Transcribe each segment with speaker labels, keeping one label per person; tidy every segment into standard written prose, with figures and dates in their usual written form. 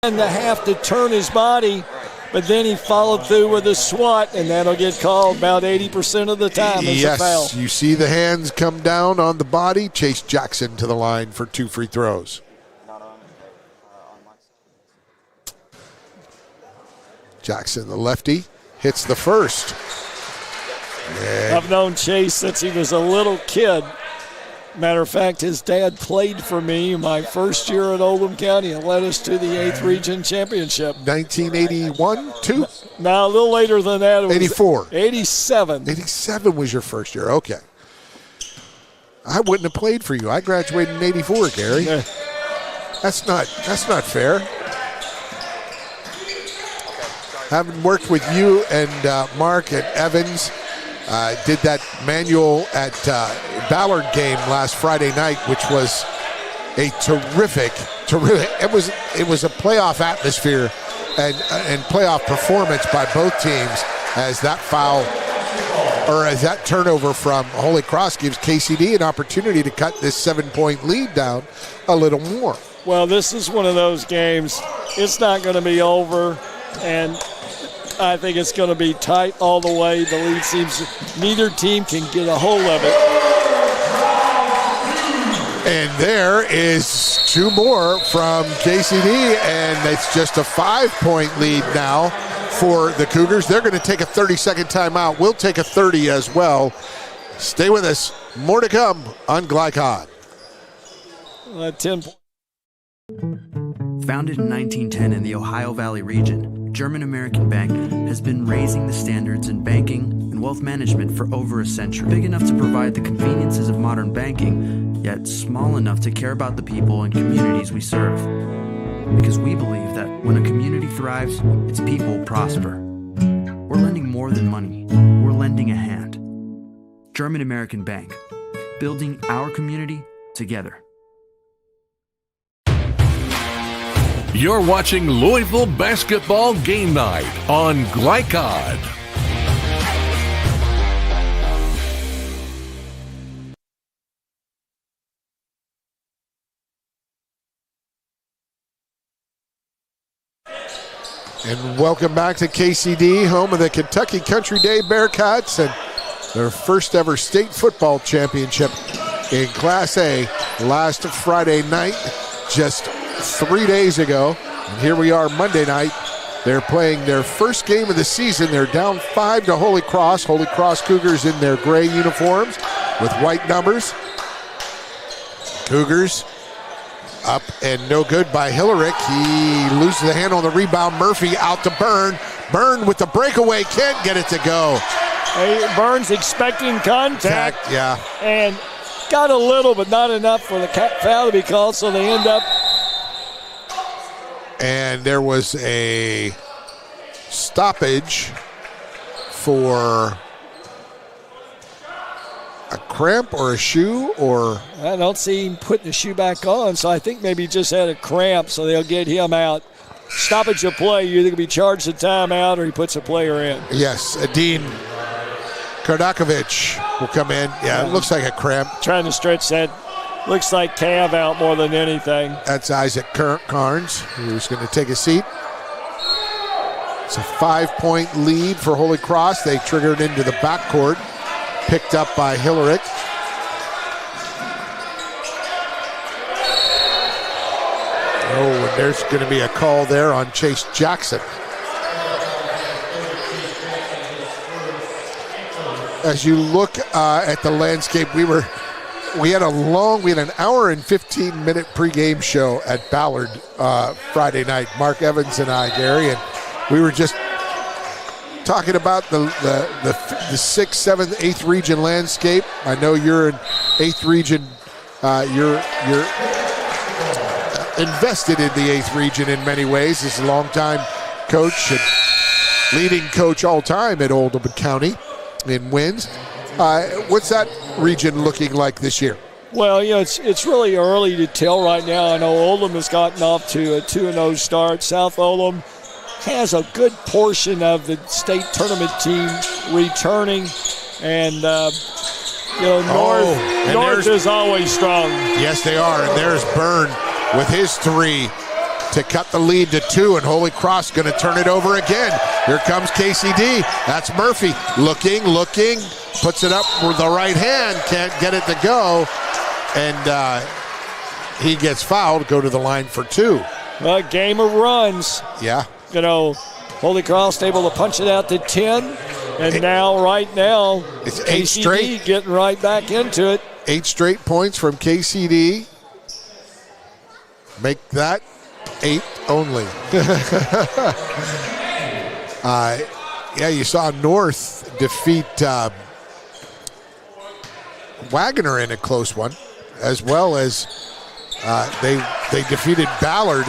Speaker 1: and to have to turn his body, but then he followed through with a swat, and that'll get called about 80% of the time as a foul.
Speaker 2: Yes, you see the hands come down on the body. Chase Jackson to the line for 2 free throws. Jackson, the lefty, hits the first. Yeah.
Speaker 1: I've known Chase since he was a little kid. Matter of fact, his dad played for me my first year at Oldham County and led us to the 8th Region Championship.
Speaker 2: 1981, 2?
Speaker 1: No, a little later than that. It was
Speaker 2: 84.
Speaker 1: 87.
Speaker 2: 87 was your first year. Okay. I wouldn't have played for you. I graduated in 84, Gary.
Speaker 1: Yeah.
Speaker 2: That's not fair. Having worked with you and Mark and Evans, did that manual at Ballard game last Friday night, which was a terrific. It was a playoff atmosphere and playoff performance by both teams, as that foul or as that turnover from Holy Cross gives KCD an opportunity to cut this 7-point lead down a little more.
Speaker 1: Well, this is one of those games. It's not going to be over, and I think it's going to be tight all the way. The lead seems neither team can get a hold of it.
Speaker 2: And there is 2 more from KCD, and it's just a 5-point lead now for the Cougars. They're going to take a 30-second timeout. We'll take a 30 as well. Stay with us. More to come on Glycod.
Speaker 1: 10 points.
Speaker 3: Founded in 1910 in the Ohio Valley region, German American Bank has been raising the standards in banking and wealth management for over a century. Big enough to provide the conveniences of modern banking, yet small enough to care about the people and communities we serve. Because we believe that when a community thrives, its people prosper. We're lending more than money. We're lending a hand. German American Bank, building our community together.
Speaker 4: You're watching Louisville Basketball Game Night on Glycod.
Speaker 2: And welcome back to KCD, home of the Kentucky Country Day Bearcats and their first ever state football championship in Class A last Friday night, just 3 days ago. And here we are Monday night. They're playing their first game of the season. They're down 5 to Holy Cross. Holy Cross Cougars in their gray uniforms with white numbers. Cougars up and no good by Hillerick. He loses the hand on the rebound. Murphy out to Byrne. Byrne with the breakaway, can't get it to go.
Speaker 1: Hey, Burns expecting contact.
Speaker 2: Yeah.
Speaker 1: And got a little, but not enough for the foul to be called, so they end up.
Speaker 2: And there was a stoppage for a cramp or a shoe, or
Speaker 1: I don't see him putting the shoe back on, so I think maybe he just had a cramp, so they'll get him out. Stoppage of play, you're either going to be charged a timeout or he puts a player in.
Speaker 2: Yes, Dean Kardakovic will come in. Yeah, it looks like a cramp.
Speaker 1: Trying to stretch that. Looks like calf out more than anything.
Speaker 2: That's Isaac Carnes, who's going to take a seat. It's a 5-point lead for Holy Cross. They triggered into the backcourt. Picked up by Hillerick. Oh, and there's going to be a call there on Chase Jackson. As you look at the landscape, we had an hour and 15-minute pregame show at Ballard Friday night. Mark Evans and I, Gary, and we were just talking about the 6th, 7th, 8th region landscape. I know you're in 8th region. You're invested in the 8th region in many ways. As a longtime coach and leading coach all time at Oldham County in wins. What's that region looking like this year?
Speaker 1: Well, it's really early to tell right now. I know Oldham has gotten off to a 2-0 start. South Oldham has a good portion of the state tournament team returning, and North is always strong.
Speaker 2: Yes, they are, and there's Byrne with his 3 to cut the lead to 2, and Holy Cross going to turn it over again. Here comes KCD. That's Murphy. Looking, puts it up with the right hand, can't get it to go, and he gets fouled, go to the line for 2.
Speaker 1: A game of runs.
Speaker 2: Yeah.
Speaker 1: You know, Holy Cross able to punch it out to 10, and right now,
Speaker 2: it's 8
Speaker 1: KCD
Speaker 2: straight.
Speaker 1: Getting right back into it.
Speaker 2: 8 straight points from KCD. Make that 8 only. Yeah, you saw North defeat Wagoner in a close one, as well as they defeated Ballard.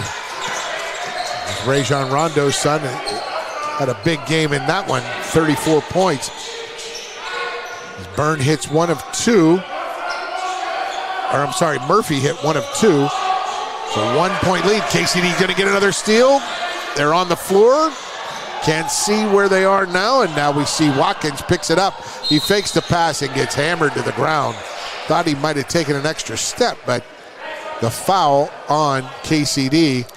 Speaker 2: Rajon Rondo's son had a big game in that one, 34 points. Byrne hits 1 of 2. Murphy hit 1 of 2. So 1-point lead. KCD going to get another steal. They're on the floor. Can't see where they are now, and now we see Watkins picks it up. He fakes the pass and gets hammered to the ground. Thought he might have taken an extra step, but the foul on KCD.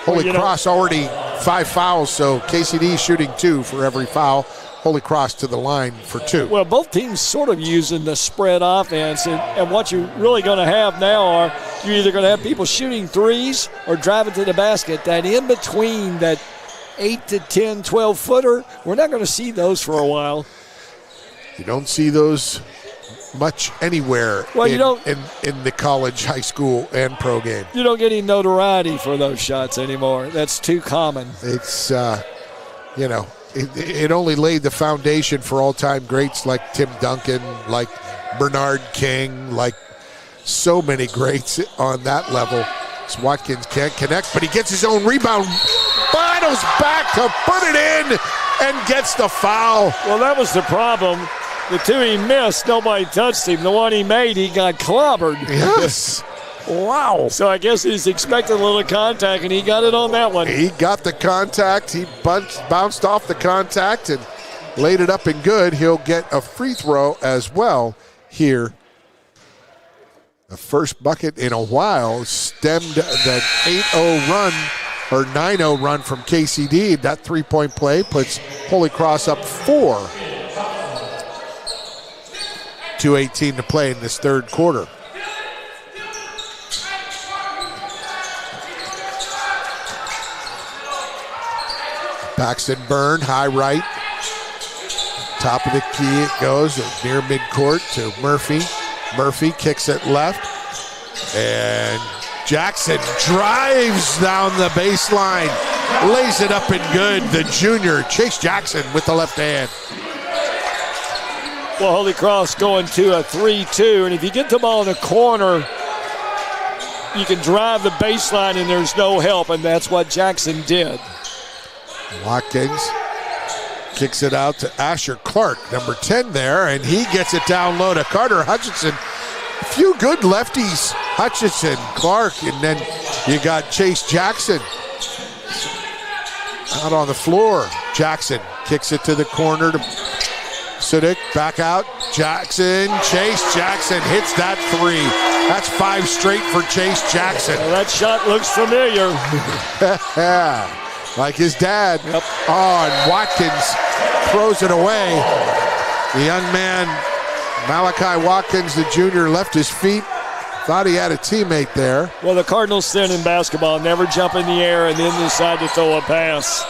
Speaker 2: Holy Cross already 5 fouls, so KCD shooting 2 for every foul. Holy Cross to the line for 2.
Speaker 1: Well, both teams sort of using the spread offense, and what you're really going to have now are you're either going to have people shooting threes or driving to the basket. That in between, that 8 to 10, 12-footer, we're not going to see those for a while.
Speaker 2: You don't see those much anywhere in the college, high school, and pro game.
Speaker 1: You don't get any notoriety for those shots anymore. That's too common.
Speaker 2: It's, it only laid the foundation for all-time greats like Tim Duncan, like Bernard King, like so many greats on that level. So Watkins can't connect, but he gets his own rebound. Battles back to put it in and gets the foul.
Speaker 1: Well, that was the problem. The 2 he missed, nobody touched him. The one he made, he got clobbered.
Speaker 2: Yes. Wow.
Speaker 1: So I guess he's expecting a little contact, and he got it on that one.
Speaker 2: He got the contact. He bounced off the contact and laid it up and good. He'll get a free throw as well here. The first bucket in a while stemmed that 8-0 run or 9-0 run from KCD. That 3-point play puts Holy Cross up 4. 2:18 to play in this third quarter. Paxton Byrne, high right. Top of the key it goes near midcourt to Murphy. Murphy kicks it left. And Jackson drives down the baseline. Lays it up and good. The junior, Chase Jackson, with the left hand.
Speaker 1: Well, Holy Cross going to a 3-2, and if you get the ball in the corner, you can drive the baseline and there's no help, and that's what Jackson did.
Speaker 2: Watkins kicks it out to Asher Clark, number 10 there, and he gets it down low to Carter Hutchinson. A few good lefties, Hutchinson, Clark, and then you got Chase Jackson out on the floor. Jackson kicks it to the corner to Sudik, back out, Jackson, Chase Jackson hits that 3. That's 5 straight for Chase Jackson.
Speaker 1: Well, that shot looks familiar.
Speaker 2: Like his dad.
Speaker 1: Yep.
Speaker 2: Oh, and Watkins throws it away. The young man, Malachi Watkins, the junior, left his feet. Thought he had a teammate there.
Speaker 1: Well, the Cardinals sin in basketball, never jump in the air and then decide to throw a pass.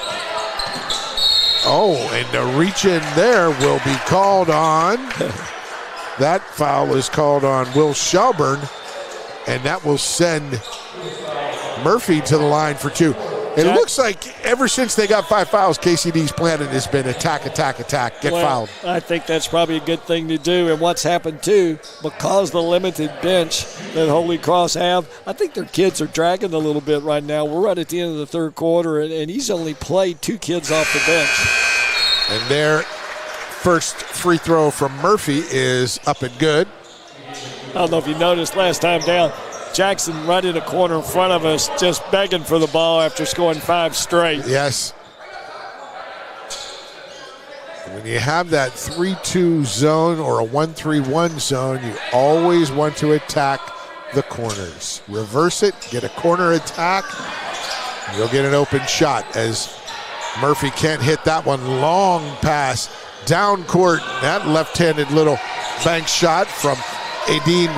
Speaker 2: Oh, and the reach in there will be called on. That foul is called on Will Shelburne, and that will send Murphy to the line for 2. It looks like ever since they got 5 fouls, KCD's plan has been attack, get fouled.
Speaker 1: I think that's probably a good thing to do. And what's happened, too, because the limited bench that Holy Cross have, I think their kids are dragging a little bit right now. We're right at the end of the third quarter, and he's only played 2 kids off the bench.
Speaker 2: And their first free throw from Murphy is up and good.
Speaker 1: I don't know if you noticed last time down, Jackson right in the corner in front of us just begging for the ball after scoring 5 straight.
Speaker 2: Yes. When you have that 3-2 zone or a 1-3-1 zone, you always want to attack the corners. Reverse it, get a corner attack. You'll get an open shot as Murphy can't hit that one. Long pass down court. That left-handed little bank shot from Adin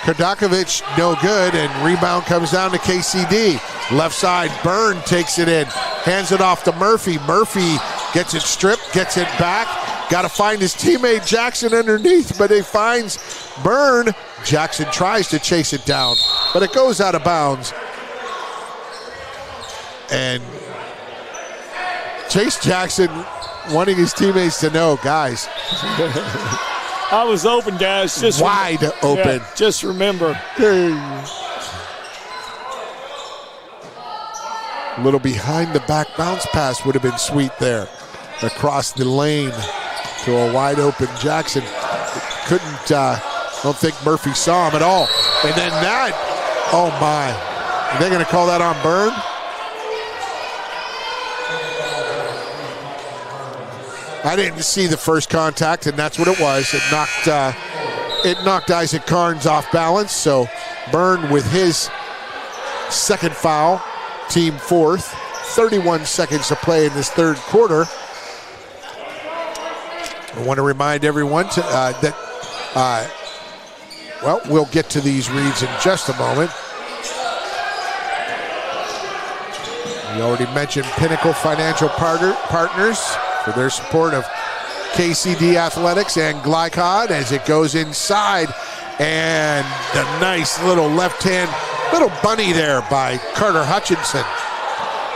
Speaker 2: Kardakovic, no good, and rebound comes down to KCD. Left side, Byrne takes it in, hands it off to Murphy. Murphy gets it stripped, gets it back. Got to find his teammate Jackson underneath, but he finds Byrne. Jackson tries to chase it down, but it goes out of bounds. And Chase Jackson wanting his teammates to know, guys.
Speaker 1: I was open, guys. Just
Speaker 2: wide open.
Speaker 1: Yeah, just remember.
Speaker 2: A little behind the back bounce pass would have been sweet there. Across the lane to a wide open Jackson. Couldn't, don't think Murphy saw him at all. And then that, oh my. Are they going to call that on Byrne? I didn't see the first contact, and that's what it was. It knocked Isaac Carnes off balance. So Byrne with his second foul, team fourth. 31 seconds to play in this third quarter. I want to remind everyone that we'll get to these reads in just a moment. We already mentioned Pinnacle Financial Partners for their support of KCD Athletics and Glycod as it goes inside. And the nice little left hand, little bunny there by Carter Hutchinson.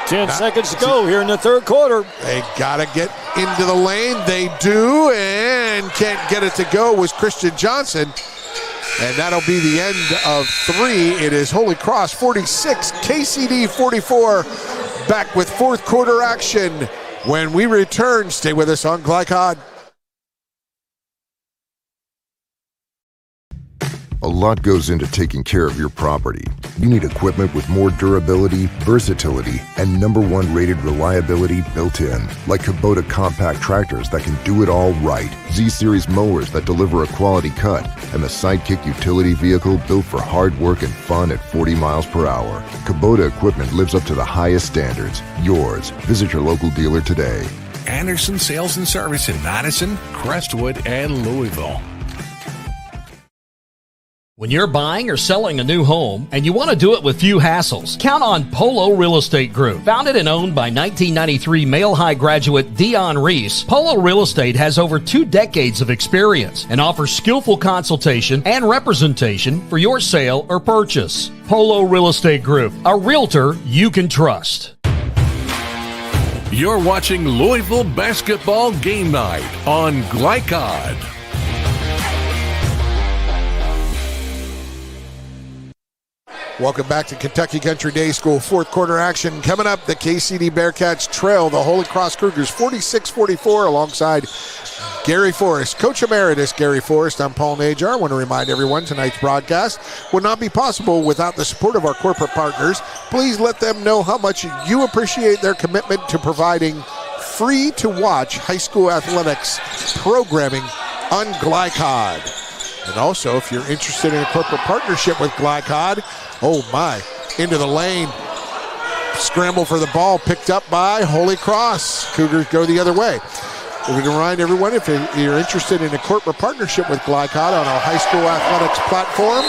Speaker 1: 10 seconds to go here in the third quarter.
Speaker 2: They got to get into the lane. They do, and can't get it to go was Christian Johnson. And that'll be the end of three. It is Holy Cross 46, KCD 44. Back with fourth quarter action. When we return, stay with us on Glycod.
Speaker 5: A lot goes into taking care of your property. You need equipment with more durability, versatility, and #1 rated reliability built in. Like Kubota compact tractors that can do it all right, Z-Series mowers that deliver a quality cut, and the Sidekick utility vehicle built for hard work and fun at 40 miles per hour. Kubota equipment lives up to the highest standards. Yours. Visit your local dealer today.
Speaker 4: Anderson Sales and Service in Madison, Crestwood, and Louisville.
Speaker 6: When you're buying or selling a new home and you want to do it with few hassles, count on Polo Real Estate Group. Founded and owned by 1993 Male High graduate Dion Reese, Polo Real Estate has over 2 decades of experience and offers skillful consultation and representation for your sale or purchase. Polo Real Estate Group, a realtor you can trust.
Speaker 4: You're watching Louisville Basketball Game Night on Glycod.
Speaker 2: Welcome back to Kentucky Country Day School fourth quarter action. Coming up, the KCD Bearcats trail the Holy Cross Cougars 46-44 alongside Gary Forrest. Coach Emeritus Gary Forrest, I'm Paul Najar. I want to remind everyone tonight's broadcast would not be possible without the support of our corporate partners. Please let them know how much you appreciate their commitment to providing free-to-watch high school athletics programming on Glycod. And also, if you're interested in a corporate partnership with Glycod, oh my, into the lane. Scramble for the ball, picked up by Holy Cross. Cougars go the other way. We're going to remind everyone, if you're interested in a corporate partnership with Glycod on our high school athletics platform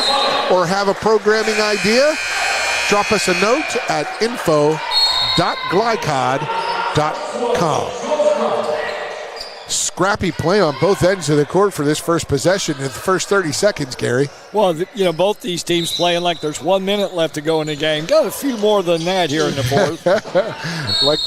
Speaker 2: or have a programming idea, drop us a note at info.glycod.com. Scrappy play on both ends of the court for this first possession in the first 30 seconds, Gary.
Speaker 1: Well, both these teams playing like there's 1 minute left to go in the game. Got a few more than that here in the fourth.
Speaker 2: like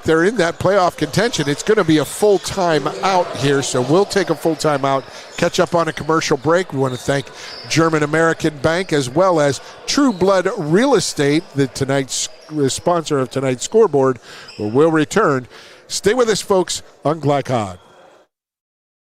Speaker 2: they're in that playoff contention. It's going to be a full time out here, so we'll take a full time out, catch up on a commercial break. We want to thank German American Bank as well as True Blood Real Estate, the sponsor of tonight's scoreboard. We'll return. Stay with us, folks, on Glycod.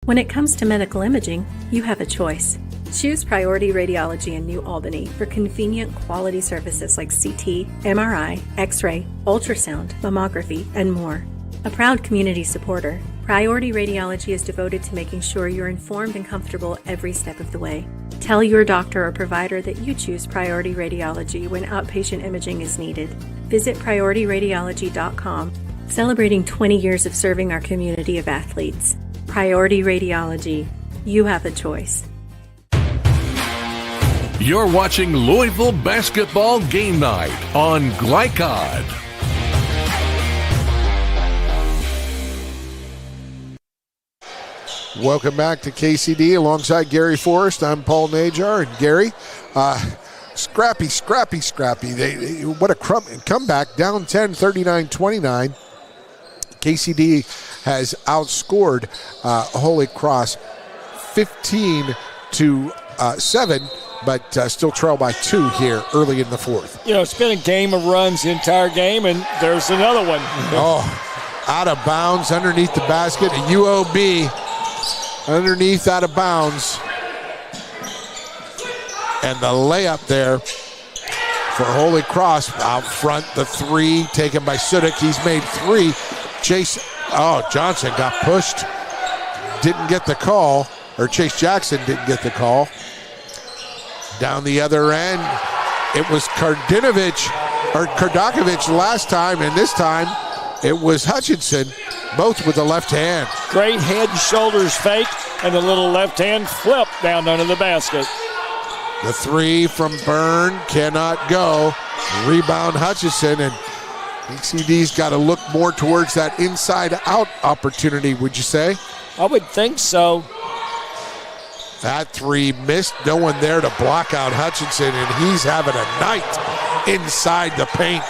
Speaker 7: When it comes to medical imaging, you have a choice. Choose Priority Radiology in New Albany for convenient quality services like CT, MRI, X-ray, ultrasound, mammography, and more. A proud community supporter, Priority Radiology is devoted to making sure you're informed and comfortable every step of the way. Tell your doctor or provider that you choose Priority Radiology when outpatient imaging is needed. Visit PriorityRadiology.com, celebrating 20 years of serving our community of athletes. Priority Radiology. You have a choice.
Speaker 4: You're watching Louisville Basketball Game Night on Glycod.
Speaker 2: Welcome back to KCD alongside Gary Forrest. I'm Paul Najar. And Gary, scrappy. What a comeback. Down 10, 39-29. KCD has outscored Holy Cross 15-7, but still trail by 2 here early in the fourth.
Speaker 1: You know, it's been a game of runs the entire game, and there's another one.
Speaker 2: Out of bounds underneath the basket. A UOB underneath, out of bounds. And the layup there for Holy Cross out front. The three taken by Sudik. He's made 3. Johnson got pushed. Didn't get the call. Or Chase Jackson didn't get the call. Down the other end, it was Kardakovic last time, and this time it was Hutchinson, both with the left hand.
Speaker 1: Great head and shoulders fake, and a little left hand flip down under the basket.
Speaker 2: The three from Byrne cannot go. Rebound Hutchinson, and KCD's got to look more towards that inside-out opportunity, would you say?
Speaker 1: I would think so.
Speaker 2: That three missed. No one there to block out Hutchinson, and he's having a night inside the paint.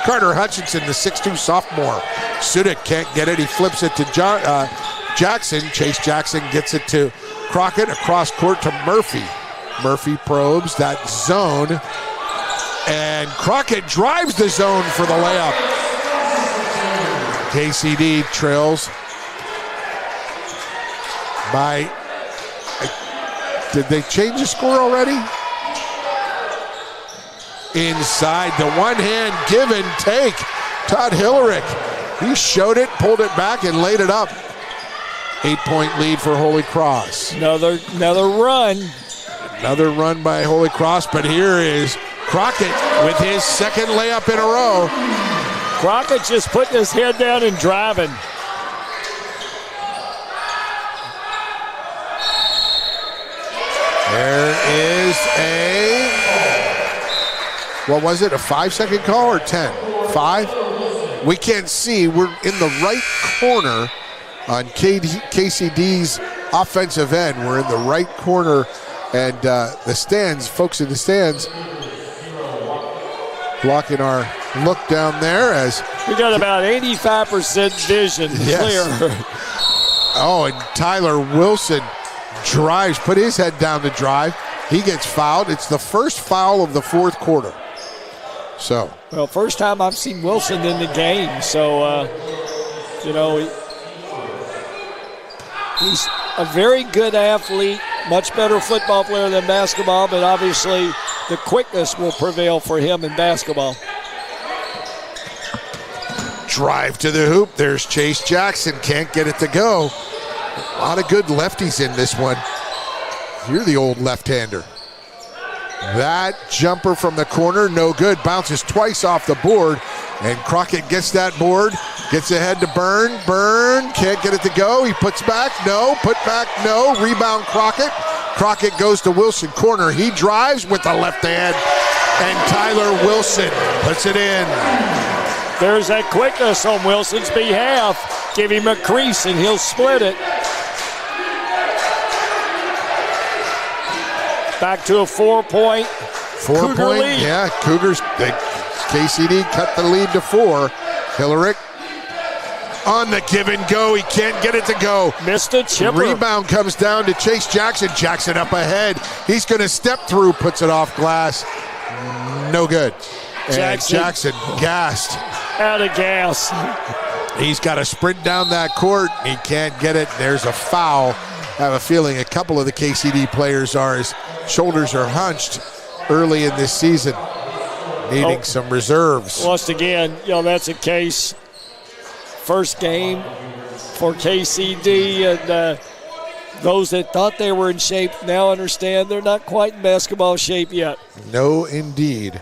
Speaker 2: Carter Hutchinson, the 6'2 sophomore. Sudik can't get it. He flips it to Jackson. Chase Jackson gets it to Crockett. Across court to Murphy. Murphy probes that zone. And Crockett drives the zone for the layup. KCD trails by... Did they change the score already? Inside, the one-hand give and take. Todd Hillerick, he showed it, pulled it back, and laid it up. 8-point lead for Holy Cross.
Speaker 1: Another run.
Speaker 2: Another run by Holy Cross, but here is Crockett with his second layup in a row.
Speaker 1: Crockett just putting his head down and driving.
Speaker 2: There is what was it, a 5-second call or 10? 5? We can't see. We're in the right corner on KCD's offensive end. We're in the right corner, and the stands, folks in the stands, blocking our look down there as
Speaker 1: we got about 85% vision clear.
Speaker 2: Oh, and Tyler Wilson drives, put his head down to drive. He gets fouled. It's the first foul of the fourth quarter. So,
Speaker 1: well, first time I've seen Wilson in the game. So, he's a very good athlete, much better football player than basketball, but obviously the quickness will prevail for him in basketball.
Speaker 2: Drive to the hoop. There's Chase Jackson. Can't get it to go. A lot of good lefties in this one. You're the old left-hander. That jumper from the corner, no good. Bounces twice off the board, and Crockett gets that board. Gets ahead to Byrne. Byrne can't get it to go. He puts back, no. Put back, no. Rebound Crockett. Crockett goes to Wilson corner. He drives with the left hand, and Tyler Wilson puts it in.
Speaker 1: There's that quickness on Wilson's behalf. Give him a crease and he'll split it. Back to a 4-point Cougar lead.
Speaker 2: Yeah, Cougars, KCD cut the lead to 4. Hillerick on the give and go. He can't get it to go.
Speaker 1: Missed a chipper.
Speaker 2: Rebound comes down to Chase Jackson. Jackson up ahead. He's going to step through, puts it off glass. No good. And Jackson gassed.
Speaker 1: Out of gas.
Speaker 2: He's got to sprint down that court. He can't get it. There's a foul. I have a feeling a couple of the KCD players his shoulders are hunched early in this season, needing some reserves.
Speaker 1: Once again, that's a case first game for KCD, and those that thought they were in shape now understand they're not quite in basketball shape yet.
Speaker 2: No, indeed.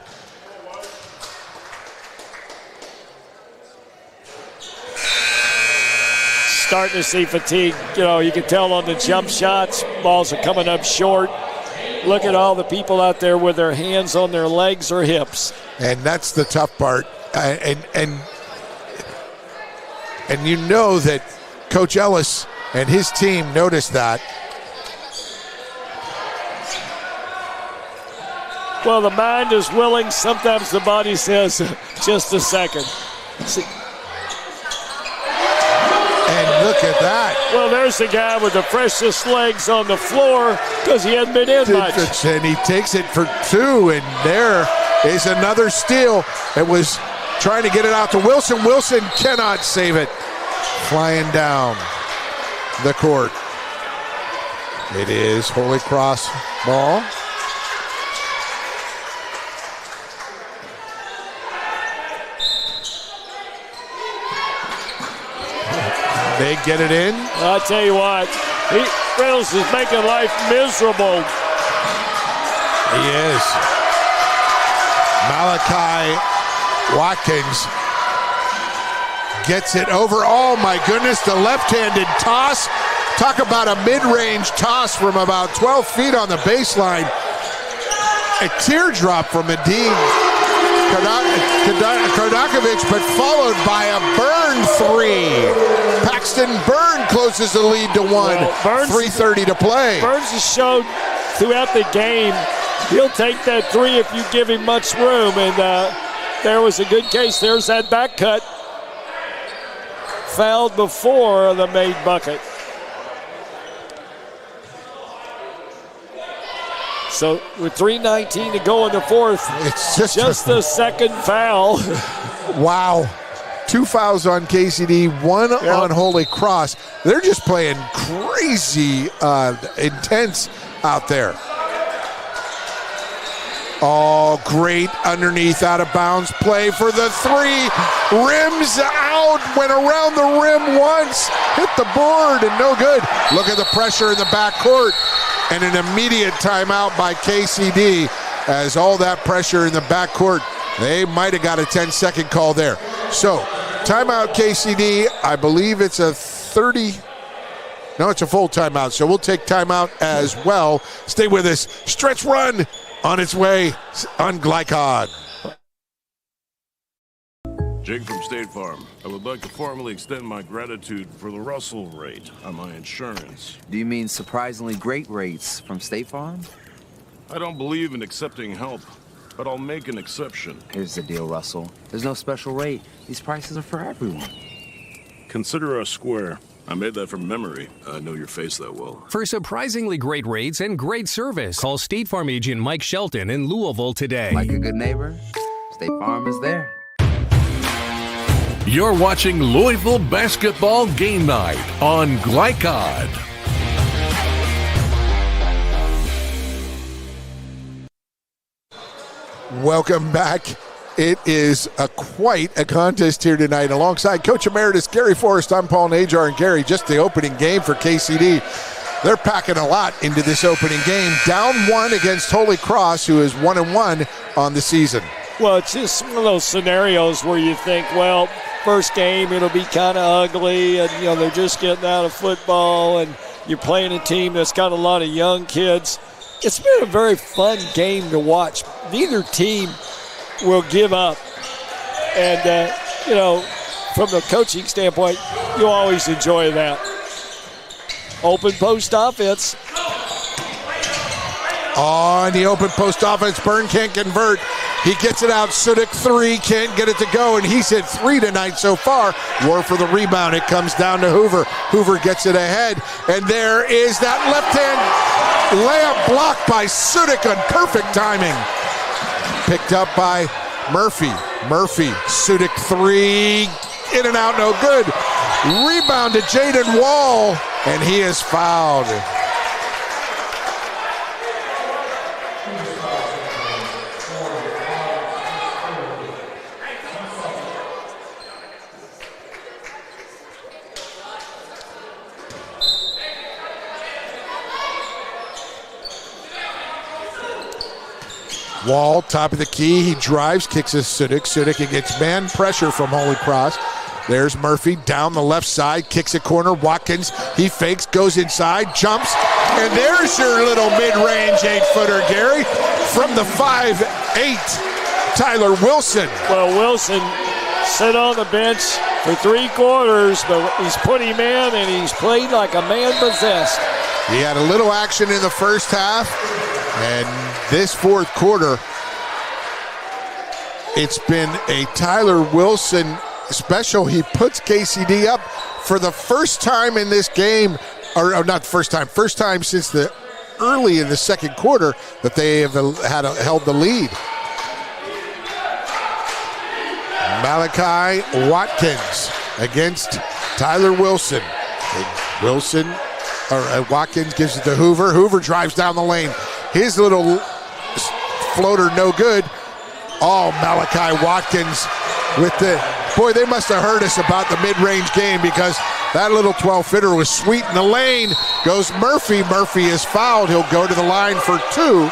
Speaker 1: Starting to see fatigue. You can tell on the jump shots, balls are coming up short. Look at all the people out there with their hands on their legs or hips.
Speaker 2: And that's the tough part. And you know that Coach Ellis and his team noticed that.
Speaker 1: Well, the mind is willing. Sometimes the body says, just a second. See.
Speaker 2: And look at that.
Speaker 1: Well, there's the guy with the freshest legs on the floor because he hadn't been in much.
Speaker 2: And he takes it for two, and there is another steal. It was trying to get it out to Wilson. Wilson cannot save it. Flying down the court. It is Holy Cross ball. They get it in.
Speaker 1: I'll tell you what, Reynolds is making life miserable.
Speaker 2: He is. Malachi Watkins gets it over. Oh my goodness, the left-handed toss. Talk about a mid-range toss from about 12 feet on the baseline. A teardrop from Adine Kardakovic, but followed by a Byrne three. Paxton Byrne closes the lead to one. 3:30 to play.
Speaker 1: Burns has showed throughout the game he'll take that three if you give him much room, and there was a good case. There's that back cut. Fouled before the made bucket. So with 3:19 to go in the fourth,
Speaker 2: it's
Speaker 1: just the second foul.
Speaker 2: Wow. 2 fouls on KCD, one on Holy Cross. They're just playing crazy intense out there. Oh, great underneath out of bounds play for the three. Rims out, went around the rim once, hit the board and no good. Look at the pressure in the backcourt and an immediate timeout by KCD as all that pressure in the backcourt. They might have got a 10-second call there. So, timeout KCD, I believe it's a 30. No, it's a full timeout, so we'll take timeout as well. Stay with us. Stretch run on its way on Glycod.
Speaker 8: Jake from State Farm. I would like to formally extend my gratitude for the Russell rate on my insurance.
Speaker 9: Do you mean surprisingly great rates from State Farm?
Speaker 8: I don't believe in accepting help, but I'll make an exception.
Speaker 9: Here's the deal, Russell. There's no special rate. These prices are for everyone.
Speaker 8: Consider us square. I made that from memory. I know your face that well.
Speaker 10: For surprisingly great rates and great service, call State Farm agent Mike Shelton in Louisville today.
Speaker 9: Like a good neighbor, State Farm is there.
Speaker 4: You're watching Louisville Basketball Game Night on Glycod.
Speaker 2: Welcome back. It is quite a contest here tonight. Alongside Coach Emeritus Gary Forrest, I'm Paul Najar. And Gary, just the opening game for KCD. They're packing a lot into this opening game. Down one against Holy Cross, who is 1-1 on the season.
Speaker 1: Well, it's just one of those scenarios where you think, well, first game, it'll be kind of ugly, and, they're just getting out of football, and you're playing a team that's got a lot of young kids. It's been a very fun game to watch. Neither team will give up. And, from the coaching standpoint, you always enjoy that. Open post offense.
Speaker 2: On the open post offense, Byrne can't convert. He gets it out. Sudik three, can't get it to go, and he's hit three tonight so far. War for the rebound. It comes down to Hoover. Hoover gets it ahead, and there is that left-hand layup blocked by Sudik on perfect timing. Picked up by Murphy. Sudik three, in and out, no good. Rebound to Jaden Wall, and he is fouled. Wall, top of the key. He drives, kicks a Sudik. Sudik gets man pressure from Holy Cross. There's Murphy down the left side, kicks a corner. Watkins, he fakes, goes inside, jumps, and there's your little mid-range 8-footer, Gary, from the 5'8", Tyler Wilson.
Speaker 1: Well, Wilson sit on the bench for 3 quarters, but he's put him in, and he's played like a man possessed.
Speaker 2: He had a little action in the first half, and this fourth quarter, it's been a Tyler Wilson special. He puts KCD up for the first time in this game, or not first time since the early in the second quarter that they have held the lead. Malachi Watkins against Tyler Wilson. Watkins gives it to Hoover. Hoover drives down the lane. His little floater no good. Oh, Malachi Watkins with the... Boy, they must have heard us about the mid-range game, because that little 12-footer was sweet in the lane. Goes Murphy. Murphy is fouled. He'll go to the line for 2.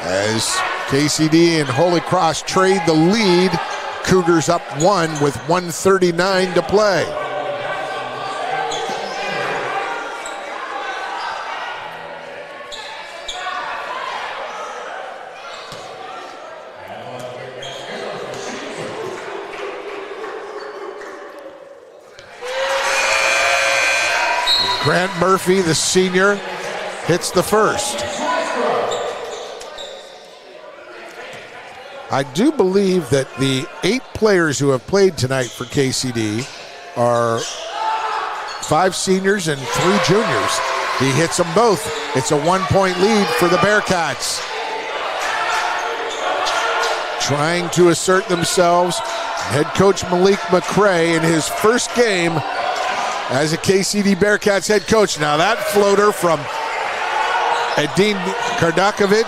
Speaker 2: As KCD and Holy Cross trade the lead. Cougars up 1 with 1:39 to play. Grant Murphy, the senior, hits the first. I do believe that the 8 players who have played tonight for KCD are 5 seniors and 3 juniors. He hits them both. It's a 1-point lead for the Bearcats. Trying to assert themselves, head coach Malik McCray in his first game as a KCD Bearcats head coach. Now that floater from Edin Kardakovic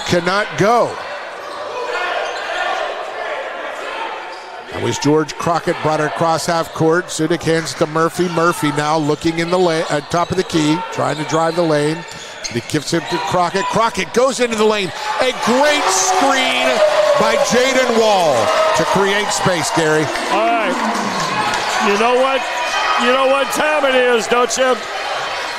Speaker 2: cannot go. That was George Crockett, brought it across half court. Sudik hands it to Murphy. Murphy now looking in the lane, at top of the key, trying to drive the lane. He gives it to Crockett. Crockett goes into the lane. A great screen by Jaden Wall to create space, Gary.
Speaker 1: All right. You know what? You know what time it is, don't you?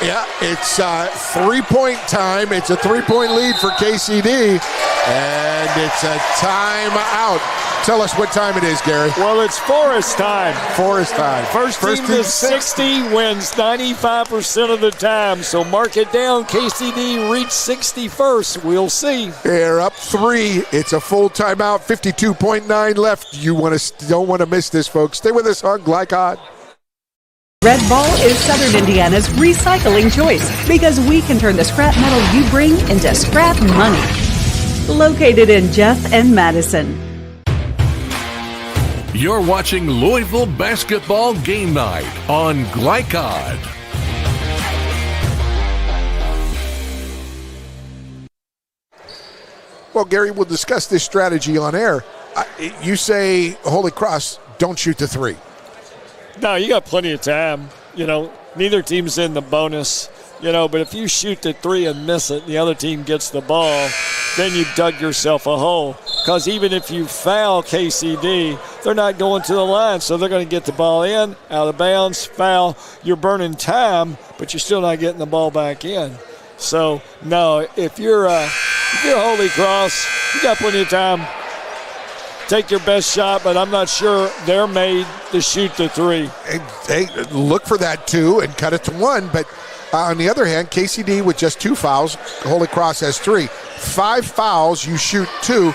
Speaker 2: Yeah, it's 3-point time. It's a 3-point lead for KCD, and it's a timeout. Tell us what time it is, Gary.
Speaker 1: Well, it's Forest time.
Speaker 2: Forest time.
Speaker 1: First team to 60 wins 95% of the time. So mark it down. KCD reached 61st. We'll see.
Speaker 2: They're up 3. It's a full timeout. 52.9 left. You don't want to miss this, folks. Stay with us on Glycod.
Speaker 11: Red Ball is Southern Indiana's recycling choice, because we can turn the scrap metal you bring into scrap money. Located in Jeff and Madison.
Speaker 4: You're watching Louisville Basketball Game Night on Glycod.
Speaker 2: Well, Gary, we'll discuss this strategy on air. You say, Holy Cross, don't shoot the 3.
Speaker 1: No, you got plenty of time. You know, neither team's in the bonus. You know, but if you shoot the 3 and miss it, and the other team gets the ball, then you've dug yourself a hole. Because even if you foul KCD, they're not going to the line, so they're going to get the ball in, out of bounds, foul. You're burning time, but you're still not getting the ball back in. So, no, if you're Holy Cross, you got plenty of time. Take your best shot, but I'm not sure they're made to shoot the 3.
Speaker 2: Hey, look for that 2 and cut it to 1, but on the other hand, KCD with just 2 fouls, Holy Cross has 3. 5 fouls, you shoot 2.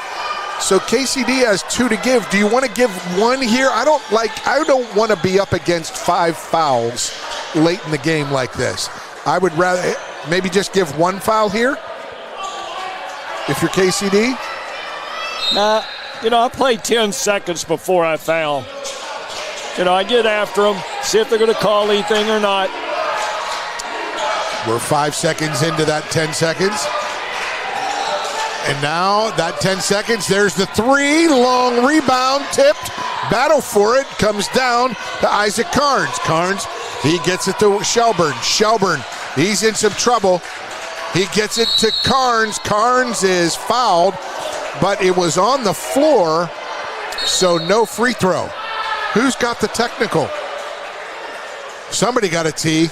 Speaker 2: So KCD has 2 to give. Do you want to give 1 here? I don't want to be up against 5 fouls late in the game like this. I would rather maybe just give 1 foul here if you're KCD.
Speaker 1: Nah, I play 10 seconds before I foul. I get after them, see if they're going to call anything or not.
Speaker 2: We're 5 seconds into that 10 seconds. And now that 10 seconds, there's the 3, long rebound, tipped, battle for it, comes down to Isaac Carnes. Carnes, he gets it to Shelburne. Shelburne, he's in some trouble. He gets it to Carnes. Carnes is fouled, but it was on the floor, so no free throw. Who's got the technical? Somebody got a T.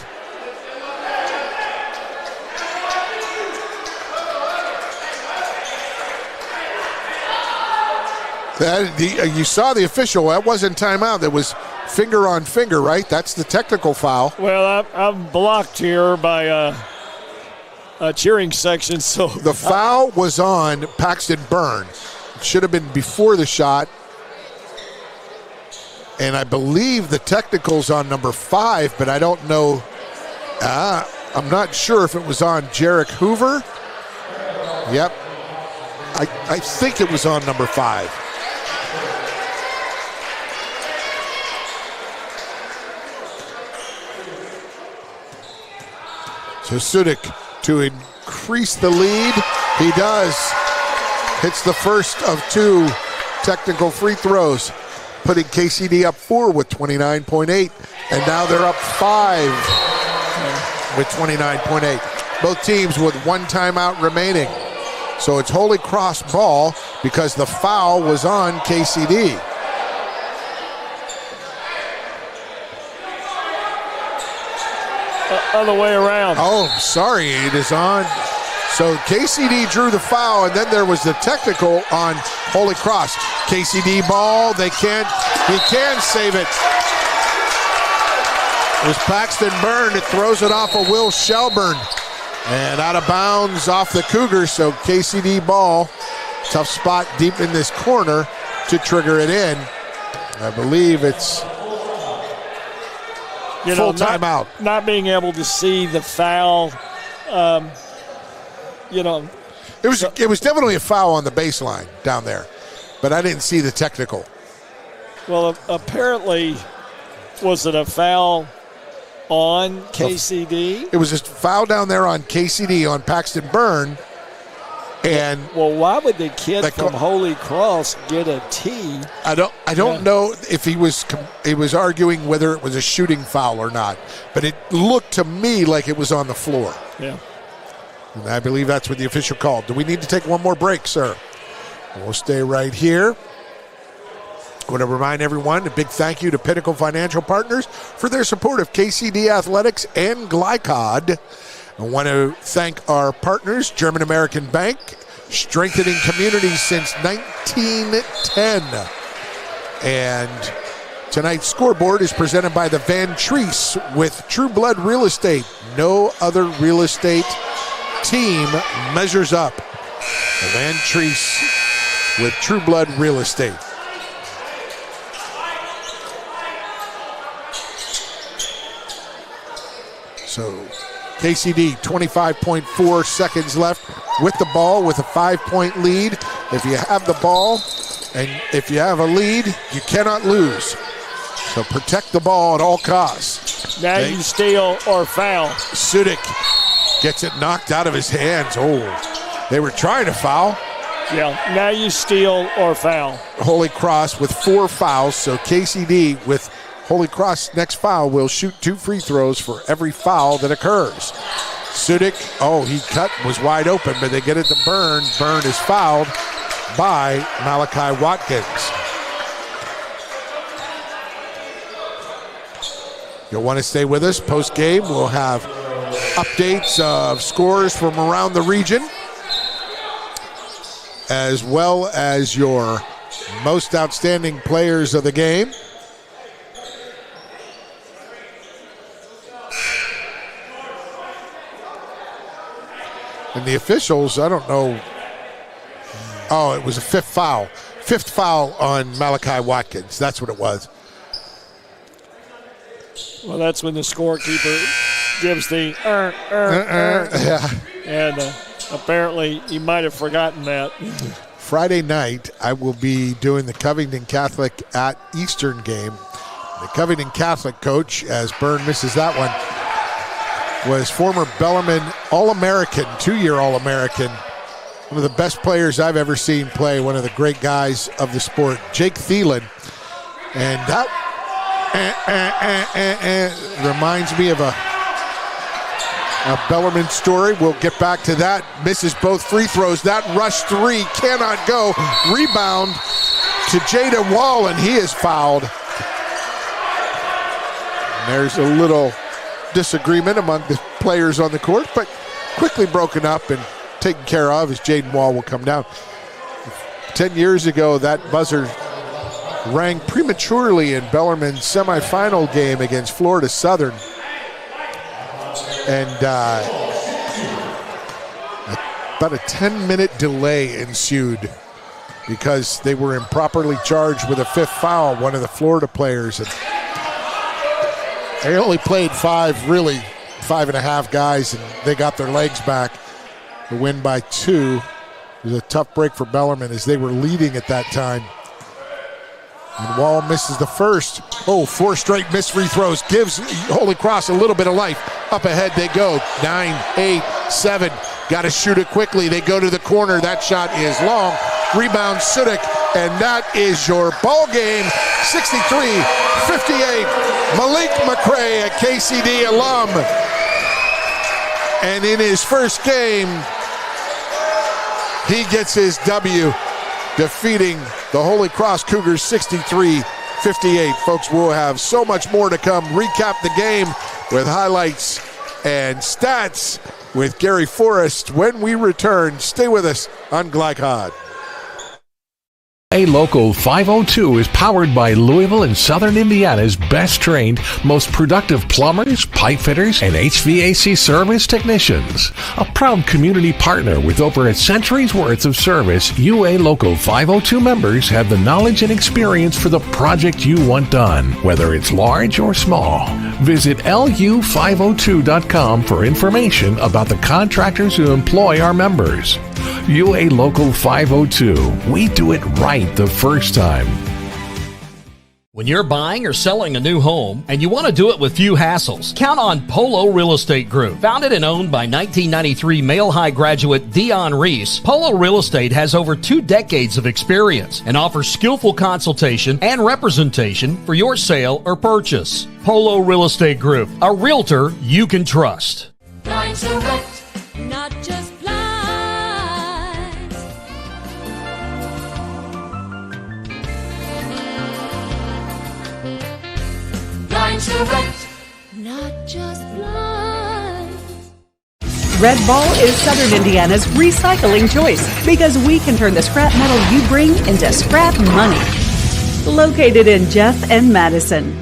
Speaker 2: You saw the official. That wasn't timeout. That was finger on finger, right? That's the technical foul.
Speaker 1: Well, I'm blocked here by a cheering section. So
Speaker 2: the foul was on Paxton Byrne. It should have been before the shot. And I believe the technical's on number 5, but I don't know. I'm not sure if it was on Jarek Hoover. Yep. I think it was on number 5. So Sudik to increase the lead. He does. Hits the first of 2 technical free throws, putting KCD up 4 with 29.8. And now they're up 5 with 29.8. Both teams with 1 timeout remaining. So it's Holy Cross ball because the foul was on KCD.
Speaker 1: Other way around.
Speaker 2: Oh, sorry, it is on. So KCD drew the foul, and then there was the technical on Holy Cross. KCD ball, he can save it. It was Paxton Byrne that throws it off of Will Shelburne. And out of bounds off the Cougars, so KCD ball. Tough spot deep in this corner to trigger it in. I believe it's full timeout.
Speaker 1: Not being able to see the foul,
Speaker 2: It was definitely a foul on the baseline down there, but I didn't see the technical.
Speaker 1: Well, apparently, was it a foul on KCD?
Speaker 2: It was a foul down there on KCD on Paxton Byrne. And
Speaker 1: why would the kid from Holy Cross get a T?
Speaker 2: I don't know if he was arguing whether it was a shooting foul or not, but it looked to me like it was on the floor.
Speaker 1: Yeah.
Speaker 2: And I believe that's what the official called. Do we need to take one more break, sir? We'll stay right here. I want to remind everyone a big thank you to Pinnacle Financial Partners for their support of KCD Athletics and Glycod. I want to thank our partners, German American Bank, strengthening communities since 1910. And tonight's scoreboard is presented by the Van Treese with True Blood Real Estate. No other real estate team measures up. The Van Treese with True Blood Real Estate. So KCD, 25.4 seconds left with the ball with a 5-point lead. If you have the ball and if you have a lead, you cannot lose. So protect the ball at all costs.
Speaker 1: Now you steal or foul.
Speaker 2: Sudik gets it knocked out of his hands. Oh, they were trying to foul.
Speaker 1: Yeah, now you steal or foul.
Speaker 2: Holy Cross with 4 fouls, so KCD with Holy Cross next foul will shoot 2 free throws for every foul that occurs. Sudik, he was wide open, but they get it to Byrne. Byrne is fouled by Malachi Watkins. You'll want to stay with us. Post-game, we'll have updates of scores from around the region, as well as your most outstanding players of the game. And the officials, I don't know. Oh, it was a 5th foul. 5th foul on Malachi Watkins. That's what it was.
Speaker 1: Well, that's when the scorekeeper gives the
Speaker 2: Yeah.
Speaker 1: And apparently he might have forgotten that.
Speaker 2: Friday night, I will be doing the Covington Catholic at Eastern game. The Covington Catholic coach, as Byrne misses that one, was former Bellarmine All-American, 2-year All-American, one of the best players I've ever seen play, one of the great guys of the sport, Jake Thielen. And that reminds me of A Bellarmine story. We'll get back to that. Misses both free throws. That rush three cannot go. Rebound to Jaden Wall, and he is fouled. And there's a little disagreement among the players on the court, but quickly broken up and taken care of as Jaden Wall will come down. 10 years ago, that buzzer rang prematurely in Bellarmine's semifinal game against Florida Southern. And about a 10-minute delay ensued because they were improperly charged with a fifth foul, one of the Florida players. And they only played 5.5 guys, and they got their legs back to win by 2. It was a tough break for Bellarmine as they were leading at that time. And Wall misses the first. 4 straight missed free throws. Gives Holy Cross a little bit of life. Up ahead they go. 9, 8, 7. Got to shoot it quickly. They go to the corner. That shot is long. Rebound Sudik. And that is your ball game. 63-58. Malik McCray, a KCD alum. And in his first game, he gets his W, defeating the Holy Cross Cougars 63-58. Folks, we'll have so much more to come. Recap the game with highlights and stats with Gary Forrest when we return. Stay with us on Glycod.
Speaker 4: A Local 502 is powered by Louisville and Southern Indiana's best trained, most productive plumbers, pipe fitters, and HVAC service technicians. A proud community partner with over a century's worth of service, UA Local 502 members have the knowledge and experience for the project you want done, whether it's large or small. Visit lu502.com for information about the contractors who employ our members. UA Local 502. We do it right the first time.
Speaker 6: When you're buying or selling a new home and you want to do it with few hassles, count on Polo Real Estate Group. Founded and owned by 1993 Male High graduate Dion Reese, Polo Real Estate has over 2 decades of experience and offers skillful consultation and representation for your sale or purchase. Polo Real Estate Group, a realtor you can trust.
Speaker 12: Blind Select, not just Direct, not just blinds.
Speaker 11: Red Ball is Southern Indiana's recycling choice because we can turn the scrap metal you bring into scrap money. Located in Jeff and Madison.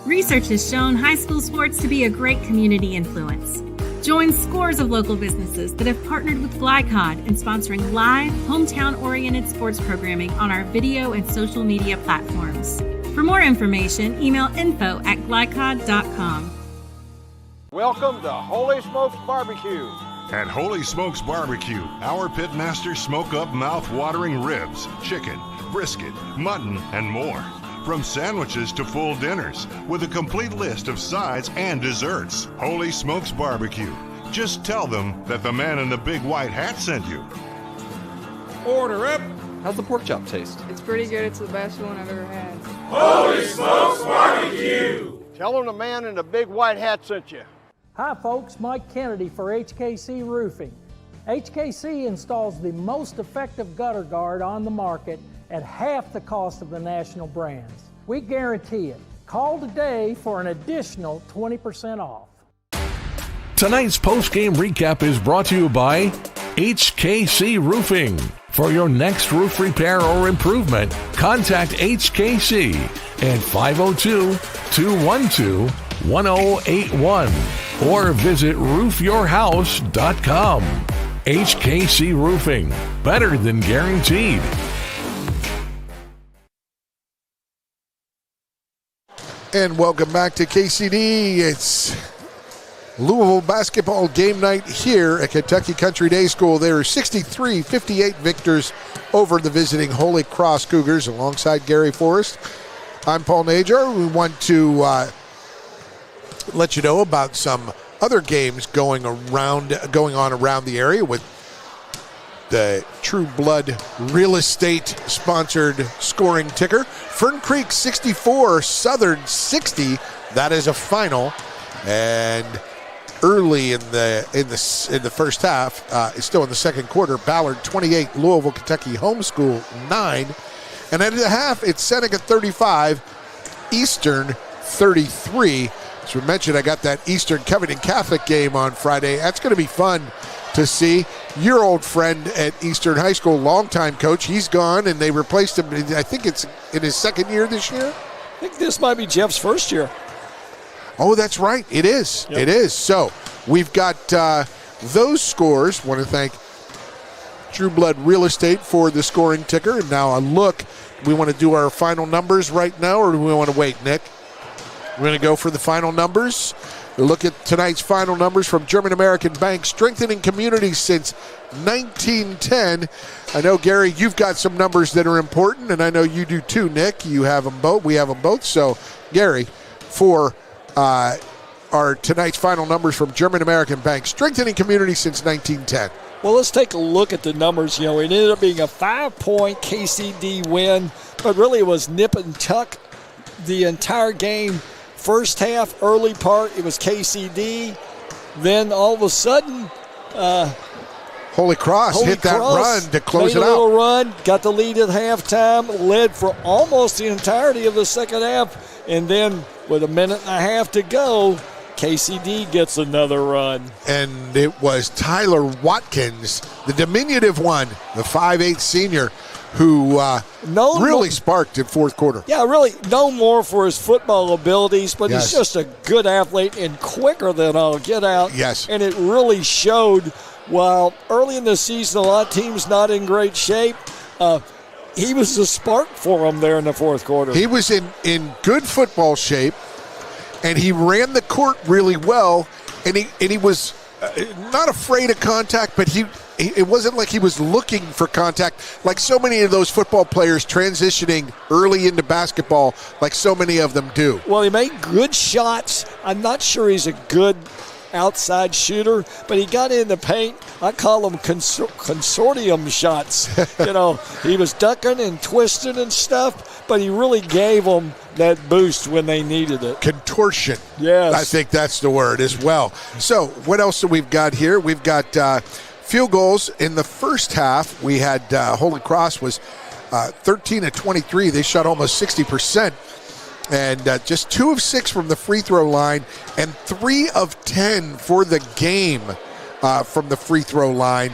Speaker 13: Research has shown high school sports to be a great community influence. Join scores of local businesses that have partnered with Glycod in sponsoring live, hometown-oriented sports programming on our video and social media platforms. For more information, email info@glycod.com.
Speaker 14: Welcome to Holy Smokes Barbecue.
Speaker 15: At Holy Smokes Barbecue, our pitmasters smoke up mouth-watering ribs, chicken, brisket, mutton, and more. From sandwiches to full dinners, with a complete list of sides and desserts. Holy Smokes Barbecue. Just tell them that the man in the big white hat sent you.
Speaker 14: Order up.
Speaker 9: How's the pork chop taste?
Speaker 16: It's pretty good. It's the best one I've ever had.
Speaker 14: Holy Smokes Barbecue! Tell them the man in the big white hat sent you.
Speaker 17: Hi folks, Mike Kennedy for HKC Roofing. HKC installs the most effective gutter guard on the market at half the cost of the national brands. We guarantee it. Call today for an additional 20% off.
Speaker 4: Tonight's post-game recap is brought to you by HKC Roofing. For your next roof repair or improvement, contact HKC at 502-212-1081 or visit roofyourhouse.com. HKC Roofing, better than guaranteed.
Speaker 2: And welcome back to KCD. It's Louisville basketball game night here at Kentucky Country Day School. They are 63-58 victors over the visiting Holy Cross Cougars. Alongside Gary Forrest, I'm Paul Najar. We want to let you know about some other games going on around the area with the True Blood Real Estate sponsored scoring ticker. Fern Creek 64, Southern 60. That is a final. And early in the first half. It's still in the second quarter. Ballard 28, Louisville, Kentucky Homeschool 9. And at the half, it's Seneca 35, Eastern 33. As we mentioned, I got that Eastern Covington Catholic game on Friday. That's going to be fun to see. Your old friend at Eastern High School, longtime coach, he's gone, and they replaced him. I think it's in his second year this year.
Speaker 1: I think this might be Jeff's first year.
Speaker 2: Oh, that's right. It is.
Speaker 1: Yep.
Speaker 2: It is. So we've got those scores. Want to thank True Blood Real Estate for the scoring ticker. And now a look. We want to do our final numbers right now, or do we want to wait, Nick? We're going to go for the final numbers. We'll look at tonight's final numbers from German American Bank, strengthening communities since 1910. I know, Gary, you've got some numbers that are important, and I know you do too, Nick. You have them both. We have them both. So, Gary, for our tonight's final numbers from German American Bank, strengthening communities since 1910.
Speaker 1: Well, let's take a look at the numbers. It ended up being a 5-point KCD win, but really it was nip and tuck the entire game. First half, early part, it was KCD. Then all of a sudden,
Speaker 2: Holy Cross hit that run to close it out.
Speaker 1: Made a little run, got the lead at halftime, led for almost the entirety of the second half, and then with a minute and a half to go, KCD gets another run.
Speaker 2: And it was Tyler Watkins, the diminutive one, the 5'8 senior, who really sparked in fourth quarter.
Speaker 1: Yeah, really no more for his football abilities, but
Speaker 2: Yes.
Speaker 1: he's just a good athlete and quicker than I'll get out.
Speaker 2: Yes.
Speaker 1: And it really showed. While early in the season, a lot of teams not in great shape, he was a spark for them there in the fourth quarter.
Speaker 2: He was in good football shape, and he ran the court really well, and he was not afraid of contact, but it wasn't like he was looking for contact like so many of those football players transitioning early into basketball, like so many of them do.
Speaker 1: Well, he made good shots. I'm not sure he's a good outside shooter, but he got in the paint. I call them consortium shots. He was ducking and twisting and stuff, but he really gave them that boost when they needed it.
Speaker 2: Contortion.
Speaker 1: Yes.
Speaker 2: I think that's the word as well. So what else do we've got here? We've got field goals in the first half. We had Holy Cross was 13 of 23. They shot almost 60%. And just 2 of 6 from the free throw line and 3 of 10 for the game from the free throw line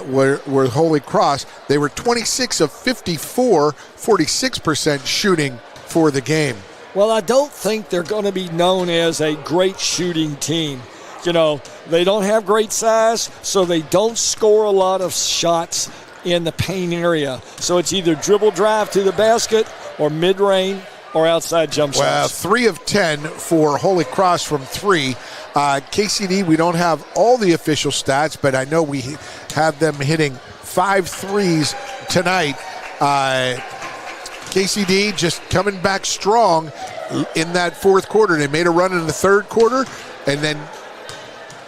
Speaker 2: were Holy Cross. They were 26 of 54, 46% shooting for the game.
Speaker 1: Well, I don't think they're going to be known as a great shooting team. They don't have great size, so they don't score a lot of shots in the paint area. So it's either dribble drive to the basket or mid-range or outside jump shots.
Speaker 2: Well, 3 of 10 for Holy Cross from 3. KCD, we don't have all the official stats, but I know we have them hitting 5 threes tonight. KCD just coming back strong in that fourth quarter. They made a run in the third quarter, and then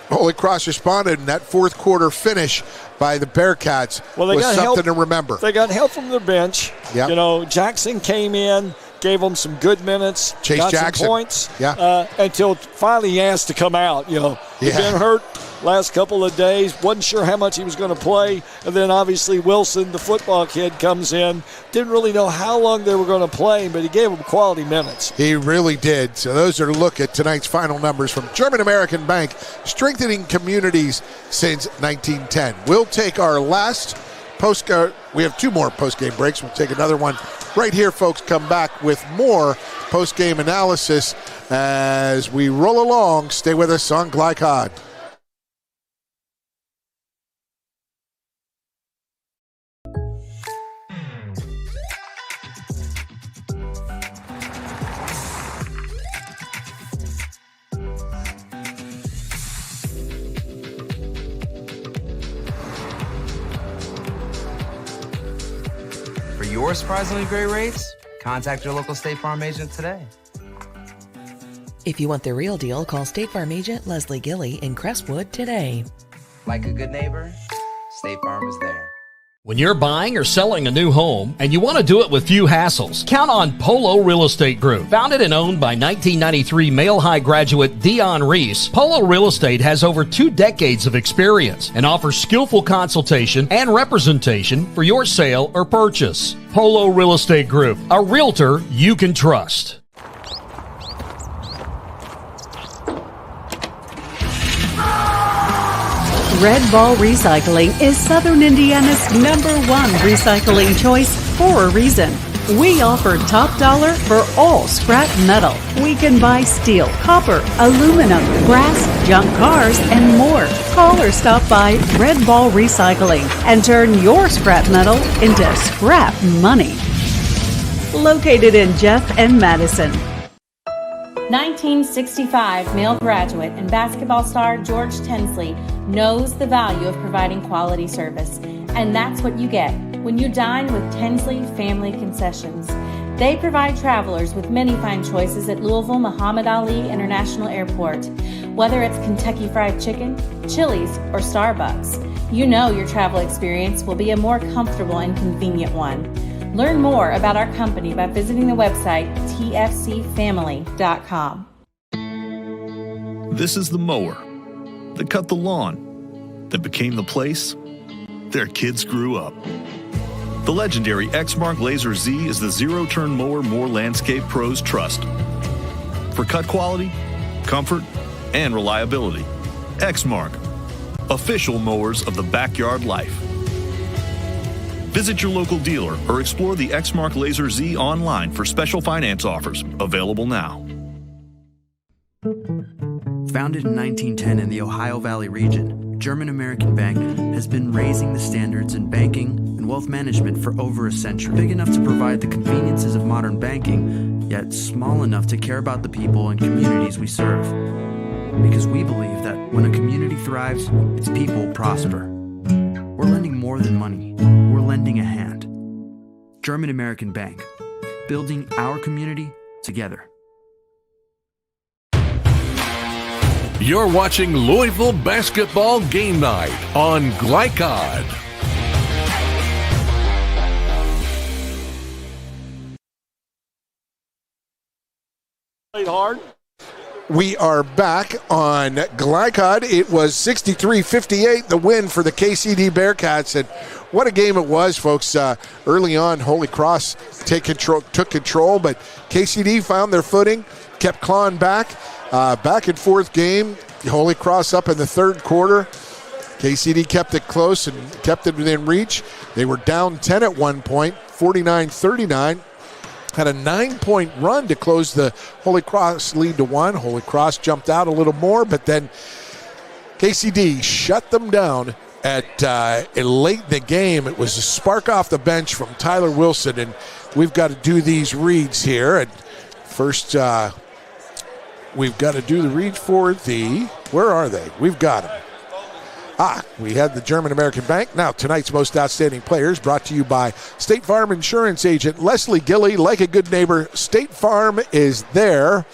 Speaker 2: Holy Cross responded, and that fourth quarter finish by the Bearcats was something to remember.
Speaker 1: They got help from their bench.
Speaker 2: Yep.
Speaker 1: Jackson came in, gave them some good minutes,
Speaker 2: Chase
Speaker 1: got
Speaker 2: Jackson.
Speaker 1: some points,
Speaker 2: Yeah.
Speaker 1: until finally he asked to come out. He'd been hurt last couple of days, wasn't sure how much he was going to play, and then obviously Wilson, the football kid, comes in. Didn't really know how long they were going to play, but he gave them quality minutes.
Speaker 2: He really did. So those are a look at tonight's final numbers from German American Bank, strengthening communities since 1910. We'll take our last we have 2 more post-game breaks. We'll take another one right here, folks. Come back with more post-game analysis as we roll along. Stay with us on Glycod.
Speaker 9: For your surprisingly great rates, contact your local State Farm agent today.
Speaker 18: If you want the real deal, call State Farm agent Leslie Gilly in Crestwood today.
Speaker 9: Like a good neighbor, State Farm is there.
Speaker 6: When you're buying or selling a new home and you want to do it with few hassles, count on Polo Real Estate Group. Founded and owned by 1993 Male High graduate Dion Reese, Polo Real Estate has over 2 decades of experience and offers skillful consultation and representation for your sale or purchase. Polo Real Estate Group, a realtor you can trust.
Speaker 11: Red Ball Recycling is Southern Indiana's #1 recycling choice for a reason. We offer top dollar for all scrap metal. We can buy steel, copper, aluminum, brass, junk cars, and more. Call or stop by Red Ball Recycling and turn your scrap metal into scrap money. Located in Jeff and Madison.
Speaker 13: 1965 male graduate and basketball star George Tensley knows the value of providing quality service. And that's what you get when you dine with Tensley Family Concessions. They provide travelers with many fine choices at Louisville Muhammad Ali International Airport. Whether it's Kentucky Fried Chicken, Chili's, or Starbucks, you know your travel experience will be a more comfortable and convenient one. Learn more about our company by visiting the website tfcfamily.com.
Speaker 19: This is the mower that cut the lawn, that became the place their kids grew up. The legendary Exmark Laser Z is the zero-turn mower more landscape pros trust. For cut quality, comfort, and reliability. Exmark, official mowers of the backyard life. Visit your local dealer or explore the Exmark Laser Z online for special finance offers, available now.
Speaker 3: Founded in 1910 in the Ohio Valley region, German American Bank has been raising the standards in banking and wealth management for over a century. Big enough to provide the conveniences of modern banking, yet small enough to care about the people and communities we serve. Because we believe that when a community thrives, its people prosper. We're lending more than money. We're lending a hand. German American Bank, building our community together.
Speaker 4: You're watching Louisville Basketball Game Night on Glycod.
Speaker 1: Played hard.
Speaker 2: We are back on Glycod. It was 63-58, the win for the KCD Bearcats. And what a game it was, folks. Early on, Holy Cross took control, but KCD found their footing, kept clawing back. Back and forth game. Holy Cross up in the third quarter. KCD kept it close and kept it within reach. They were down 10 at one point, 49-39. Had a 9-point run to close the Holy Cross lead to 1. Holy Cross jumped out a little more, but then KCD shut them down at late in the game. It was a spark off the bench from Tyler Wilson, and we've got to do these reads here. And first, we've got to do the read for the, where are they? We've got them. We had the German American Bank. Now, tonight's most outstanding players brought to you by State Farm Insurance Agent Leslie Gilly. Like a good neighbor, State Farm is there.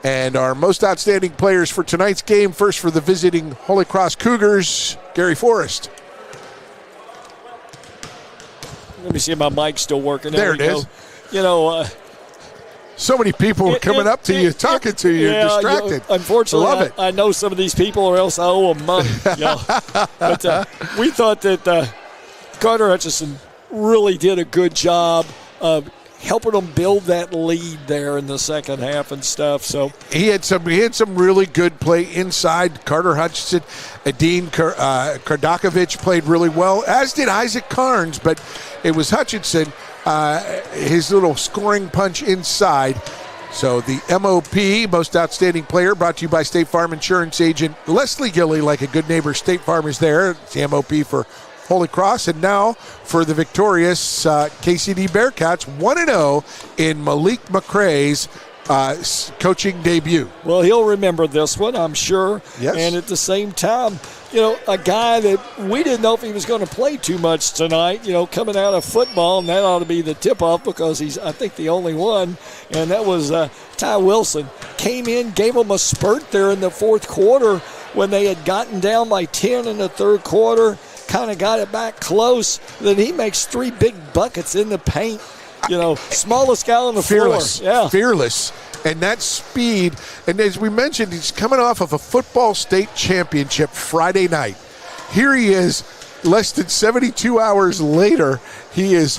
Speaker 2: And our most outstanding players for tonight's game, first for the visiting Holy Cross Cougars, Gary Forrest.
Speaker 1: Let me see if my mic's still working.
Speaker 2: There it is.
Speaker 1: You know,
Speaker 2: so many people coming up to you, talking to you, distracted.
Speaker 1: Unfortunately, I know some of these people, or else I owe them money. But we thought that Carter Hutchison really did a good job of helping them build that lead there in the second half and stuff. So
Speaker 2: he had some really good play inside. Carter Hutchison, Adine Kardakovich played really well, as did Isaac Carnes, but it was Hutchinson. His little scoring punch inside. So the MOP, most outstanding player, brought to you by State Farm Insurance Agent Leslie Gilly. Like a good neighbor, State Farm is there. It's the MOP for Holy Cross. And now for the victorious KCD Bearcats, 1-0 in Malik McCrae's coaching debut.
Speaker 1: Well, he'll remember this one, I'm sure.
Speaker 2: Yes.
Speaker 1: And at the same time, you know, a guy that we didn't know if he was going to play too much tonight, you know, coming out of football, and that ought to be the tip-off because he's, I think, the only one, and that was Ty Wilson. Came in, gave him a spurt there in the fourth quarter when they had gotten down by 10 in the third quarter, kind of got it back close. Then he makes 3 big buckets in the paint. Smallest guy on the floor. Yeah.
Speaker 2: Fearless. And that speed, and as we mentioned, he's coming off of a football state championship Friday night. Here he is, less than 72 hours later, he is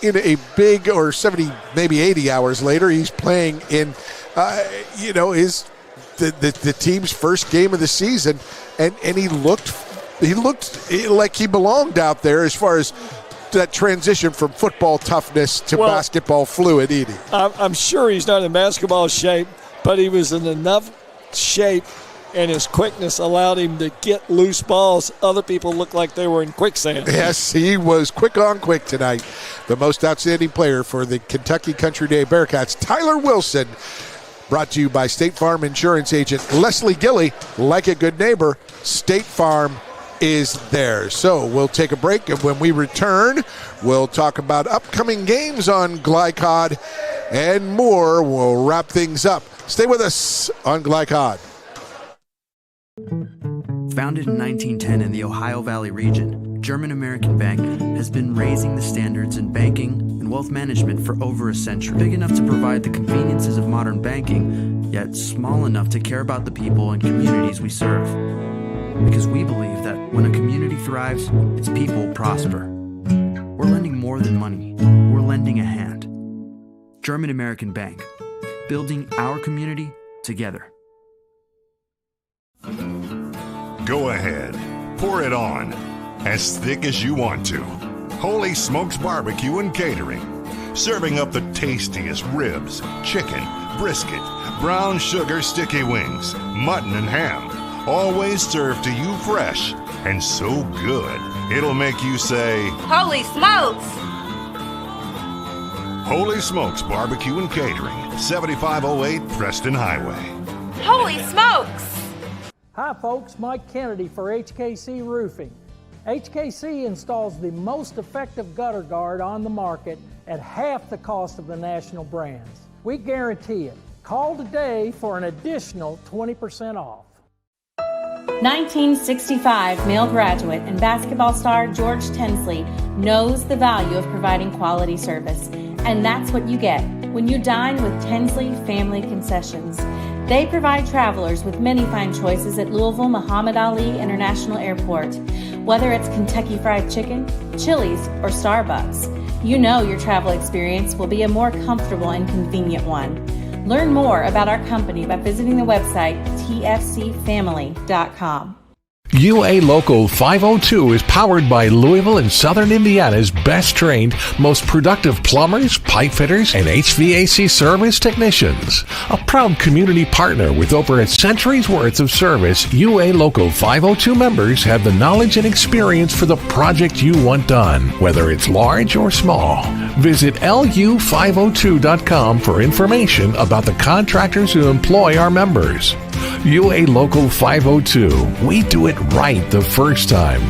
Speaker 2: in a big, or 70, maybe 80 hours later, he's playing in, the team's first game of the season, and he looked like he belonged out there as far as that transition from football toughness to basketball fluidity.
Speaker 1: I'm sure he's not in basketball shape, but he was in enough shape, and his quickness allowed him to get loose balls. Other people looked like they were in quicksand.
Speaker 2: Yes, he was quick on quick tonight. The most outstanding player for the Kentucky Country Day Bearcats, Tyler Wilson. Brought to you by State Farm Insurance Agent Leslie Gilly. Like a good neighbor, State Farm is there. So we'll take a break, and when we return, we'll talk about upcoming games on Glycod and more. We'll wrap things up. Stay with us on Glycod.
Speaker 3: Founded in 1910 in the Ohio Valley region, German American Bank has been raising the standards in banking and wealth management for over a century. Big enough to provide the conveniences of modern banking, yet small enough to care about the people and communities we serve. Because we believe that when a community thrives, its people prosper. We're lending more than money. We're lending a hand. German American Bank, building our community together.
Speaker 15: Go ahead, pour it on, as thick as you want to. Holy Smokes Barbecue and Catering, serving up the tastiest ribs, chicken, brisket, brown sugar sticky wings, mutton and ham, always served to you fresh and so good, it'll make you say,
Speaker 20: Holy smokes!
Speaker 15: Holy Smokes Barbecue and Catering, 7508 Preston Highway.
Speaker 20: Holy smokes!
Speaker 17: Hi folks, Mike Kennedy for HKC Roofing. HKC installs the most effective gutter guard on the market at half the cost of the national brands. We guarantee it. Call today for an additional 20% off.
Speaker 13: 1965 male graduate and basketball star George Tensley knows the value of providing quality service. And that's what you get when you dine with Tensley Family Concessions. They provide travelers with many fine choices at Louisville Muhammad Ali International Airport. Whether it's Kentucky Fried Chicken, Chili's, or Starbucks, you know your travel experience will be a more comfortable and convenient one. Learn more about our company by visiting the website tfcfamily.com.
Speaker 4: UA Local 502 is powered by Louisville and Southern Indiana's best trained, most productive plumbers, pipe fitters, and HVAC service technicians. A proud community partner with over a century's worth of service, UA Local 502 members have the knowledge and experience for the project you want done, whether it's large or small. Visit lu502.com for information about the contractors who employ our members. UA Local 502. We do it right the first time.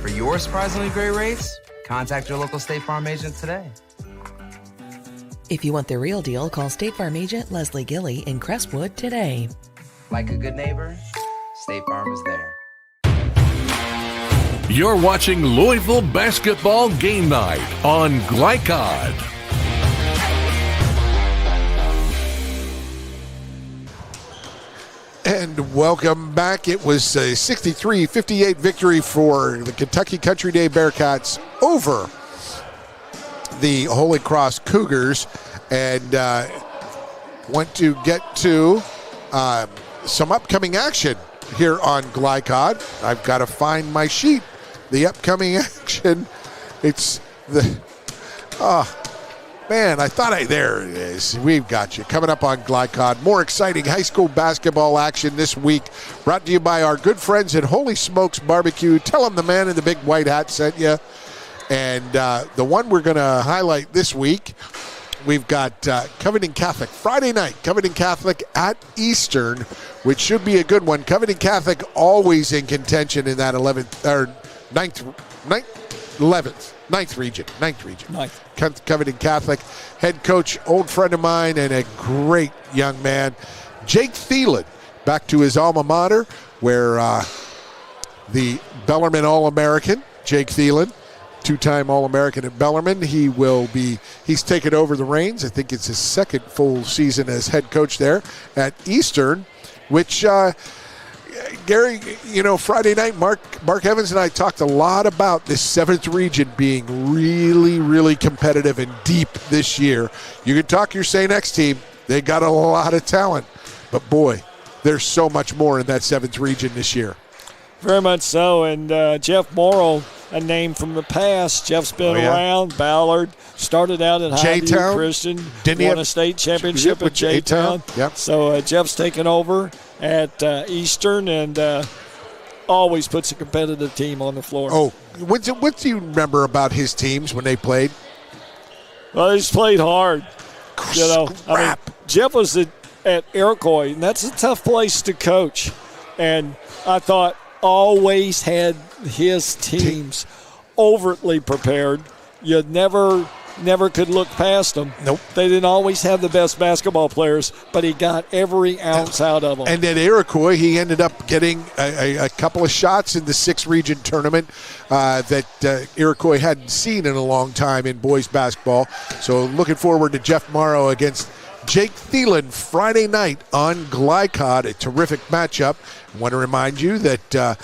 Speaker 9: For your surprisingly great rates, contact your local State Farm agent today.
Speaker 18: If you want the real deal, call State Farm Agent Leslie Gilly in Crestwood today.
Speaker 9: Like a good neighbor, State Farm is there.
Speaker 4: You're watching Louisville Basketball Game Night on Glycod.
Speaker 2: And welcome back. It was a 63-58 victory for the Kentucky Country Day Bearcats over the Holy Cross Cougars, and want to get to some upcoming action here on Glycod. I've got to find my sheet. The upcoming action, it's the, man, there it is. We've got you. Coming up on Glycod, more exciting high school basketball action this week, brought to you by our good friends at Holy Smokes Barbecue. Tell them the man in the big white hat sent you. And the one we're going to highlight this week we've got Covington Catholic Friday night. Covington Catholic at Eastern, which should be a good one. Covington Catholic always in contention in that 9th region. Covington Catholic head coach, old friend of mine and a great young man, Jake Thielen, back to his alma mater, where the Bellarmine All-American, Jake Thielen, two-time All-American at Bellarmine. He's taken over the reins. I think it's his second full season as head coach there at Eastern, which, Gary, Friday night, Mark Evans and I talked a lot about this 7th region being really, really competitive and deep this year. You can talk your St. X team. They got a lot of talent. But, boy, there's so much more in that 7th region this year.
Speaker 1: Very much so. And Jeff Morrow, a name from the past. Jeff's been around. Ballard started out at Highview Christian. Won a state championship at J-Town.
Speaker 2: Yep.
Speaker 1: So Jeff's taken over at Eastern and always puts a competitive team on the floor.
Speaker 2: Oh, what do you remember about his teams when they played?
Speaker 1: Well, he's played hard. Jeff was at Iroquois, and that's a tough place to coach. And I thought always had his teams overtly prepared. You never could look past them.
Speaker 2: Nope.
Speaker 1: They didn't always have the best basketball players, but he got every ounce out of them.
Speaker 2: And at Iroquois, he ended up getting a couple of shots in the 6th region tournament that Iroquois hadn't seen in a long time in boys basketball. So looking forward to Jeff Morrow against Jake Thielen Friday night on Glycod, a terrific matchup. I want to remind you that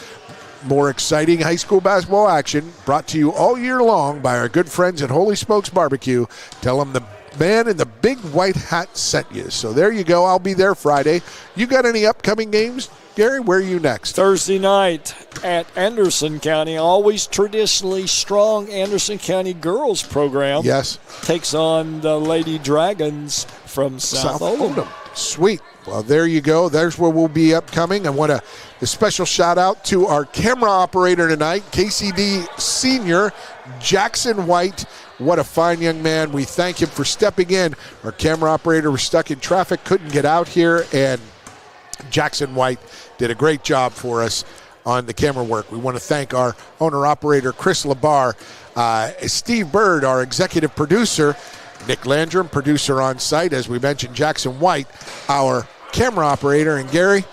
Speaker 2: more exciting high school basketball action brought to you all year long by our good friends at Holy Smokes Barbecue. Tell them the man in the big white hat sent you. So there you go. I'll be there Friday. You got any upcoming games, Gary? Where are you next?
Speaker 1: Thursday night at Anderson County. Always traditionally strong Anderson County girls program.
Speaker 2: Yes.
Speaker 1: Takes on the Lady Dragons from South Oldham.
Speaker 2: Sweet. Well, there you go. There's where we'll be upcoming. I want a special shout out to our camera operator tonight, KCD senior Jackson White. What a fine young man. We thank him for stepping in. Our camera operator was stuck in traffic, couldn't get out here, and Jackson White did a great job for us on the camera work. We want to thank our owner-operator, Chris Labar, Steve Bird, our executive producer, Nick Landrum, producer on site, as we mentioned, Jackson White, our camera operator, and Gary,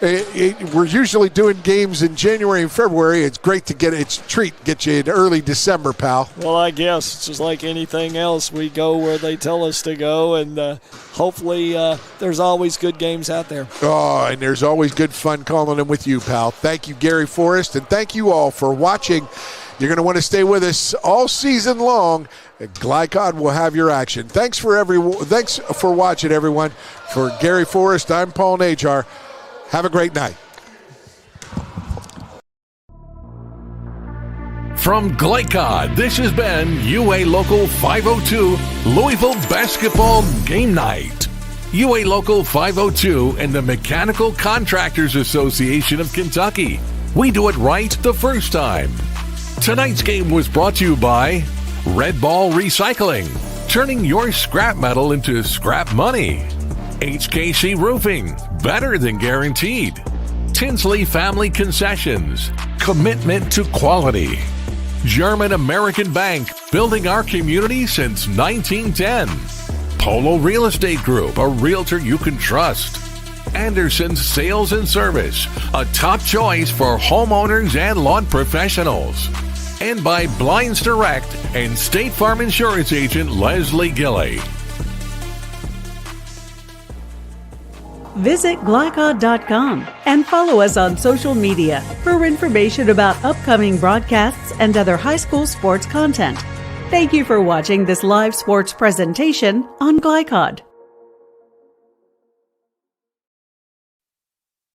Speaker 2: we're usually doing games in January and February. It's great to get you in early December, pal.
Speaker 1: Well, I guess it's just like anything else. We go where they tell us to go, and hopefully there's always good games out there.
Speaker 2: Oh, and there's always good fun calling them with you, pal. Thank you, Gary Forrest, and thank you all for watching. You're going to want to stay with us all season long. Glycod will have your action. Thanks for watching, everyone. For Gary Forrest, I'm Paul Najar. Have a great night.
Speaker 4: From Glycod, this has been UA Local 502 Louisville Basketball Game Night. UA Local 502 and the Mechanical Contractors Association of Kentucky. We do it right the first time. Tonight's game was brought to you by Red Ball Recycling, turning your scrap metal into scrap money. HKC Roofing, better than guaranteed. Tinsley Family Concessions, commitment to quality. German American Bank, building our community since 1910. Polo Real Estate Group, a realtor you can trust. Anderson's Sales and Service, a top choice for homeowners and lawn professionals. And by Blinds Direct and State Farm Insurance Agent Leslie Gilley.
Speaker 11: Visit Glycod.com and follow us on social media for information about upcoming broadcasts and other high school sports content. Thank you for watching this live sports presentation on Glycod.